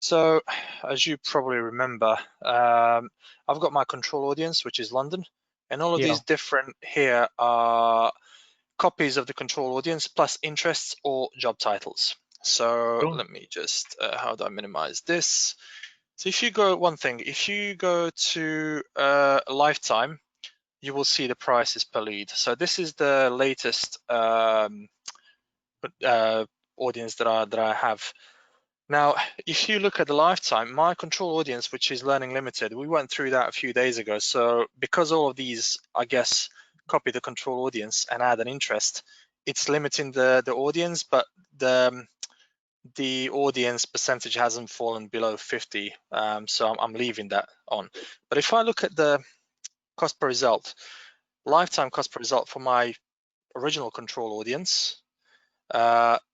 So, as you probably remember, I've got my control audience, which is London, and all of these different here are copies of the control audience plus interests or job titles. So let me just, how do I minimize this? So if you go, one thing, if you go to lifetime, you will see the prices per lead. So this is the latest audience that I have. Now, if you look at the lifetime, my control audience, which is Learning Limited, we went through that a few days ago. So because all of these, I guess, copy the control audience and add an interest, it's limiting the audience, but the audience percentage hasn't fallen below 50. So I'm leaving that on. But if I look at the cost per result, lifetime cost per result for my original control audience,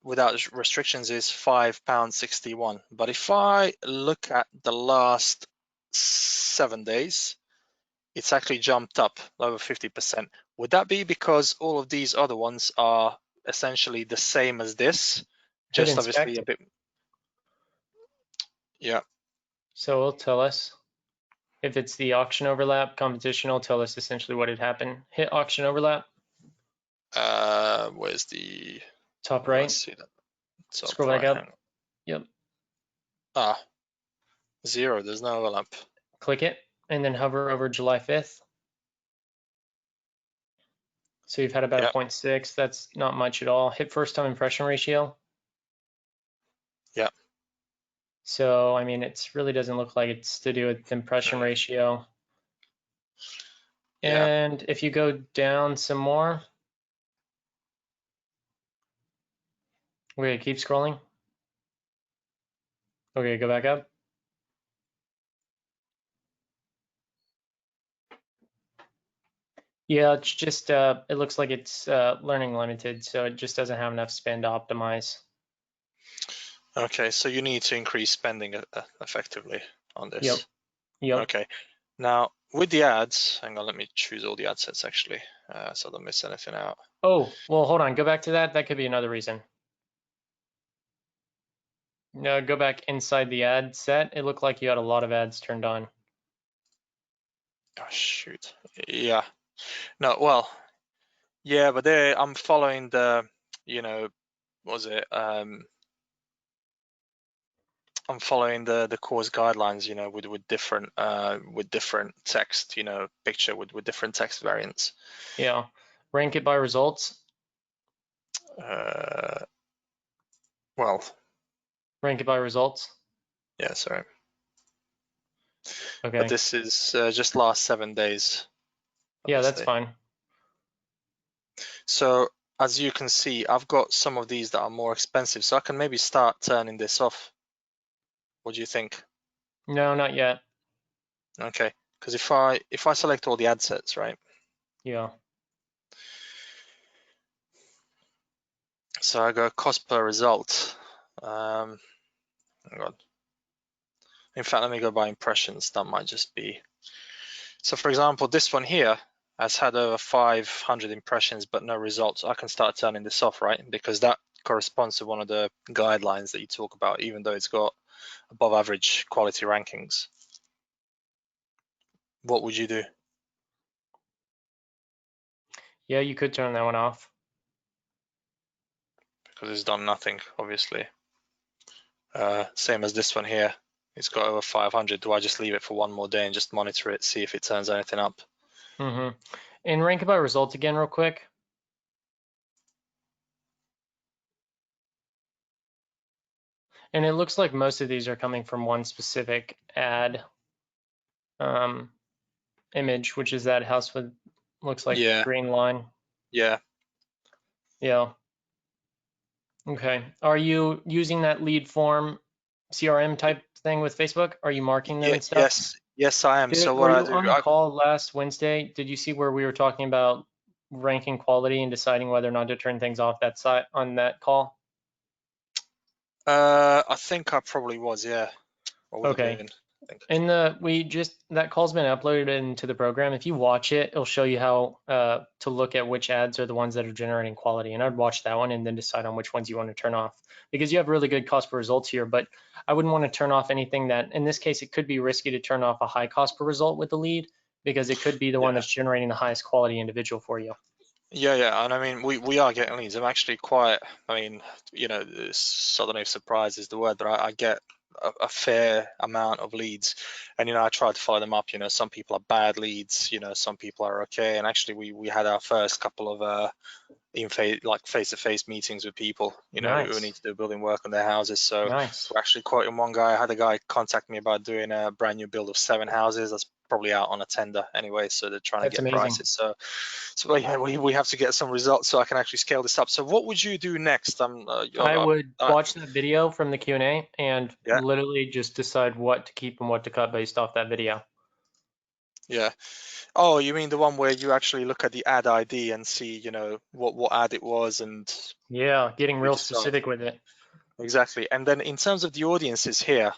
without restrictions is £5.61. But if I look at the last 7 days, it's actually jumped up over 50%. Would that be because all of these other ones are essentially the same as this? Just obviously a bit. Yeah. So it'll tell us if it's the auction overlap. Competition will tell us essentially what had happened. Hit auction overlap. Where's the top right? See that. Top Scroll back right, up. Yep. Ah, 0. There's no overlap. Click it and then hover over July 5th. So you've had about a 0.6. That's not much at all. Hit first time impression ratio. Yeah. So, I mean, it really doesn't look like it's to do with impression ratio. Yeah. And if you go down some more, okay, keep scrolling. Okay, go back up. Yeah, it's just, it looks like it's learning limited, so it just doesn't have enough spend to optimize. Okay, so you need to increase spending effectively on this. Yep. Yep. Okay. Now, with the ads, hang on, let me choose all the ad sets actually, so I don't miss anything out. Oh, well, hold on, go back to that. That could be another reason. No, go back inside the ad set. It looked like you had a lot of ads turned on. Oh, shoot. Yeah. No, well, yeah, but there I'm following the, what was it? I'm following the course guidelines, with different text, picture with different text variants. Yeah. Rank it by results. Well. Rank it by results. Yeah, sorry. Okay. But this is just last 7 days. Obviously. Yeah, that's fine. So as you can see, I've got some of these that are more expensive, so I can maybe start turning this off. What do you think? No, not yet. Okay, because if I select all the ad sets, right? Yeah. So I go cost per result. Hang on. In fact, let me go by impressions. That might just be. So for example, this one here has had over 500 impressions, but no results. I can start turning this off, right? Because that corresponds to one of the guidelines that you talk about, even though it's got above average quality rankings. What would you do? Yeah, you could turn that one off. Because it's done nothing, obviously. Same as this one here. It's got over 500. Do I just leave it for one more day and just monitor it, see if it turns anything up? Mm-hmm. And rank it by results again real quick. And it looks like most of these are coming from one specific ad image, which is that house with, looks like green line. Yeah. Yeah. Okay. Are you using that lead form CRM type thing with Facebook? Are you marking them and stuff? Yes, I am. So what I do, on the call last Wednesday, did you see where we were talking about ranking quality and deciding whether or not to turn things off that side on that call? I think I probably was, yeah. Okay. think. And that call's been uploaded into the program. If you watch it, it'll show you how to look at which ads are the ones that are generating quality. And I'd watch that one and then decide on which ones you want to turn off, because you have really good cost per results here. But I wouldn't want to turn off anything that, in this case, it could be risky to turn off a high cost per result with the lead, because it could be the one Yeah. that's generating the highest quality individual for you. Yeah, and I mean, we are getting leads. I'm actually quite, I mean, I don't know if surprise is the word, but I get a fair amount of leads, and I try to follow them up. Some people are bad leads, some people are okay, and actually we had our first couple of face-to-face meetings with people, who Nice. need to do building work on their houses. So Nice. we're actually quoting one guy. I had a guy contact me about doing a brand new build of 7 houses. That's probably out on a tender anyway, so they're trying to That's get amazing. prices. So yeah, we have to get some results so I can actually scale this up. So what would you do next? I would Uh, watch that video from the Q&A and yeah, literally just decide what to keep and what to cut based off that video. yeah. Oh, you mean the one where you actually look at the ad ID and see, what ad it was, and Yeah, getting you real decide. specific with it. Exactly. And then in terms of the audiences here,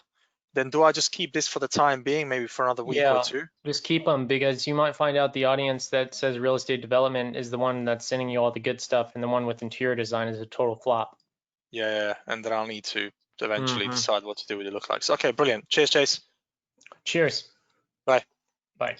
then do I just keep this for the time being, maybe for another week or Yeah, two? just keep them, because you might find out the audience that says real estate development is the one that's sending you all the good stuff, and the one with interior design is a total flop. Yeah, and then I'll need to eventually Hmm. decide what to do with the lookalikes. Okay, brilliant. Cheers, Chase. Cheers. Bye. Bye.